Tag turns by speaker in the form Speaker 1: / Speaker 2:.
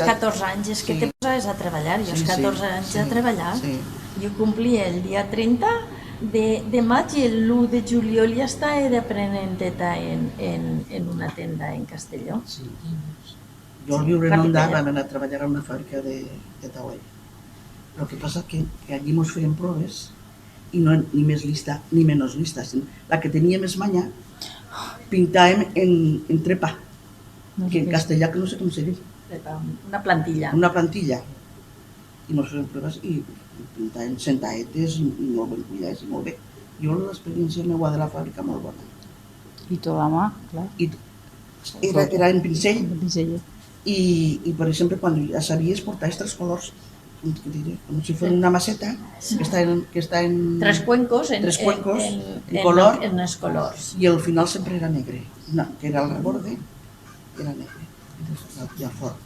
Speaker 1: 14 anys, és que te posaves a treballar, jo als 14 anys a treballar. Jo complia el dia 30 de maig i l'1 de juliol ja estava d'aprenenteta en una tenda en Castelló.
Speaker 2: Jo al viure en Onda vam anar a treballar a una fàbrica de tauler. El que passa que allí ens feien proves i no ni més lista ni menys lista. La que tenia més manya pintàvem en trepa, que en castellà que no sé com se diu.
Speaker 1: Una plantilla.
Speaker 2: Una plantilla. I ens feien proves i pintàvem sentaetes i molt ben cuidades i molt bé. Jo l'experiència meva de la fàbrica molt bona.
Speaker 3: I tot a mà, clar.
Speaker 2: Era en pincell. I per exemple, quan ja sabies portar els 3 colors, com si fos una maceta que està en...
Speaker 1: 3 cuencos
Speaker 2: en color,
Speaker 1: en els colors.
Speaker 2: I al final sempre era negre, que era al reborde, era negre, i al fort.